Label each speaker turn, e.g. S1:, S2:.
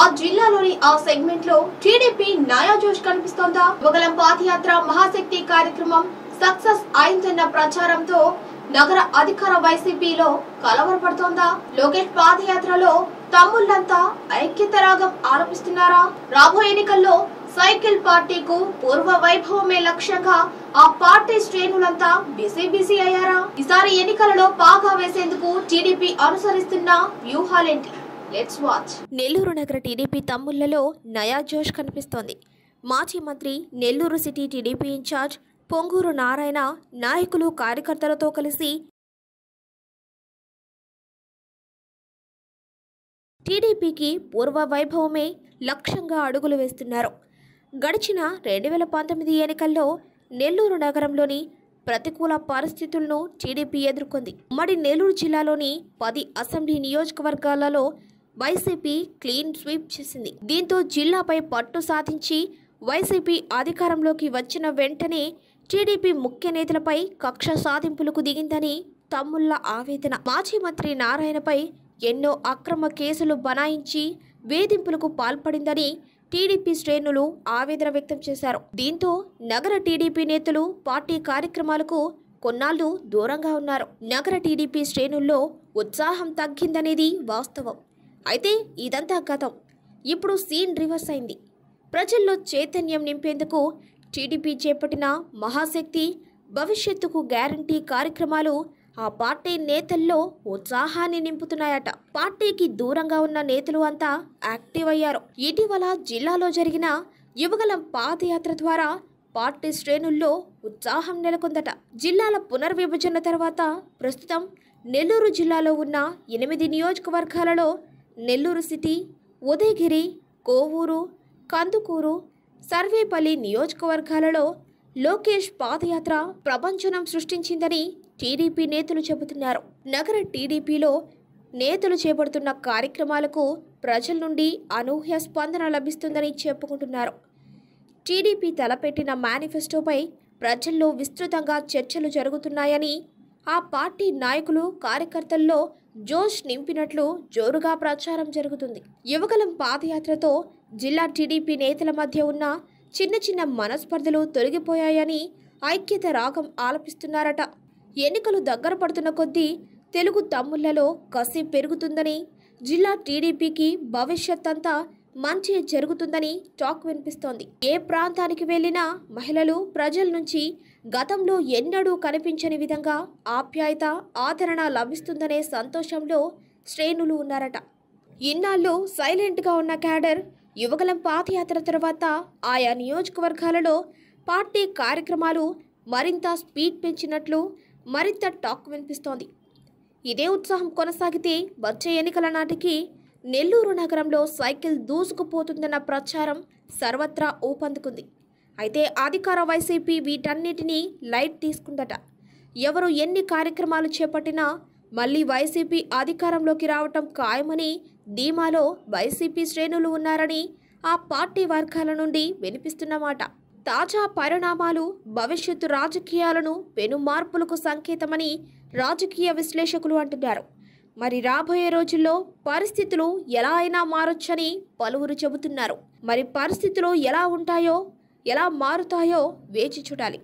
S1: ఆ జిల్లాలోని ఆ సెగ్మెంట్ లో టీడీపీ నయా జోష్ కనిపిస్తోందా? యువగళం పాదయాత్ర మహాశక్తి కార్యక్రమం సక్సెస్ అయిందన్న ప్రచారంతో నగర అధికార వైసీపీలో కలవరపడుతోందా? లోకేష్ పాదయాత్రలో తమ్ముళ్లంతా ఐక్యత రాగం ఆలపిస్తున్నారా? రాబోయే ఎన్నికల్లో సైకిల్ పార్టీకు పూర్వ వైభవమే లక్ష్యంగా ఆ పార్టీ శ్రేణులంతా బిజీ అయ్యారా? ఈసారి ఎన్నికలలో పాగా వేసేందుకు టీడీపీ అనుసరిస్తున్న వ్యూహాలేంటి? Let's watch.
S2: నెల్లూరు నగర టీడీపీ తమ్ముళ్లలో నయా జోష్ కనిపిస్తోంది. మాజీ మంత్రి, Nellore city TDP incharge Ponguru Narayana నాయకులు కార్యకర్తలతో కలిసి టీడీపీకి పూర్వ వైభవమే లక్ష్యంగా అడుగులు వేస్తున్నారు. గడిచిన 2019 ఎన్నికల్లో నెల్లూరు నగరంలోని ప్రతికూల పరిస్థితులను టీడీపీ ఎదుర్కొంది. ఉమ్మడి నెల్లూరు జిల్లాలోని 10 అసెంబ్లీ నియోజకవర్గాలలో వైసీపీ క్లీన్ స్వీప్ చేసింది. దీంతో జిల్లాపై పట్టు సాధించి వైసీపీ అధికారంలోకి వచ్చిన వెంటనే టీడీపీ ముఖ్య నేతలపై కక్ష సాధింపులకు దిగిందని తమ్ముళ్ల ఆవేదన. మాజీ మంత్రి నారాయణపై ఎన్నో అక్రమ కేసులు బనాయించి వేధింపులకు పాల్పడిందని టీడీపీ శ్రేణులు ఆవేదన వ్యక్తం చేశారు. దీంతో నగర టీడీపీ నేతలు పార్టీ కార్యక్రమాలకు కొన్నాళ్లు దూరంగా ఉన్నారు. నగర టీడీపీ శ్రేణుల్లో ఉత్సాహం తగ్గిందనేది వాస్తవం. అయితే ఇదంతా గతం. ఇప్పుడు సీన్ రివర్స్ అయింది. ప్రజల్లో చైతన్యం నింపేందుకు టీడీపీ చేపట్టిన మహాశక్తి, భవిష్యత్తుకు గ్యారంటీ కార్యక్రమాలు ఆ పార్టీ నేతల్లో ఉత్సాహాన్ని నింపుతున్నాయట. పార్టీకి దూరంగా ఉన్న నేతలు అంతా యాక్టివ్ అయ్యారు. ఇటీవల జిల్లాలో జరిగిన యువగళం పాదయాత్ర ద్వారా పార్టీ శ్రేణుల్లో ఉత్సాహం నెలకొందట. జిల్లాల పునర్విభజన తర్వాత ప్రస్తుతం నెల్లూరు జిల్లాలో ఉన్న 8 నియోజకవర్గాలలో నెల్లూరు సిటీ, ఉదయగిరి, కోవూరు, కందుకూరు, సర్వేపల్లి నియోజకవర్గాలలో లోకేష్ పాదయాత్ర ప్రపంచనం సృష్టించిందని టీడీపీ నేతలు చెబుతున్నారు. నగర టీడీపీలో నేతలు చేపడుతున్న కార్యక్రమాలకు ప్రజల నుండి అనూహ్య స్పందన లభిస్తుందని చెప్పుకుంటున్నారు. టీడీపీ తలపెట్టిన మేనిఫెస్టోపై ప్రజల్లో విస్తృతంగా చర్చలు జరుగుతున్నాయని, ఆ పార్టీ నాయకులు, కార్యకర్తల్లో జోష్ నింపినట్లు జోరుగా ప్రచారం జరుగుతుంది. యువగళం పాదయాత్రతో జిల్లా టీడీపీ నేతల మధ్య ఉన్న చిన్న మనస్పర్ధలు తొలగిపోయాయని ఐక్యత రాగం ఆలపిస్తున్నారట. ఎన్నికలు దగ్గర పడుతున్న కొద్దీ తెలుగు తమ్ముళ్లలో కసి పెరుగుతుందని, జిల్లా టీడీపీకి భవిష్యత్ అంతా మంచి జరుగుతుందని టాక్ వినిపిస్తోంది. ఏ ప్రాంతానికి వెళ్లినా మహిళలు, ప్రజల నుంచి గతంలో ఎన్నడూ కనిపించని విధంగా ఆప్యాయత, ఆదరణ లభిస్తుందనే సంతోషంలో శ్రేణులు ఉన్నారట. ఇన్నాళ్ళు సైలెంట్గా ఉన్న క్యాడర్ యువగళం పాదయాత్ర తర్వాత ఆయా నియోజకవర్గాలలో పార్టీ కార్యక్రమాలు మరింత స్పీడ్ పెంచినట్లు మరింత టాక్ వినిపిస్తోంది. ఇదే ఉత్సాహం కొనసాగితే వచ్చే ఎన్నికల నాటికి నెల్లూరు నగరంలో సైకిల్ దూసుకుపోతుందన్న ప్రచారం సర్వత్రా ఊపందుకుంది. అయితే అధికార వైసీపీ వీటన్నిటినీ లైట్ తీసుకుందట. ఎవరు ఎన్ని కార్యక్రమాలు చేపట్టినా మళ్లీ వైసీపీ అధికారంలోకి రావటం ఖాయమని ధీమాలో వైసీపీ శ్రేణులు ఉన్నారని ఆ పార్టీ వర్గాల నుండి వినిపిస్తున్నమాట. తాజా పరిణామాలు భవిష్యత్తు రాజకీయాలను పెను మార్పులకు సంకేతమని రాజకీయ విశ్లేషకులు అంటున్నారు. మరి రాబోయే రోజుల్లో పరిస్థితులు ఎలా అయినా మారొచ్చని పలువురు చెబుతున్నారు. మరి పరిస్థితులు ఎలా ఉంటాయో, ఎలా మారుతాయో వేచి చూడాలి.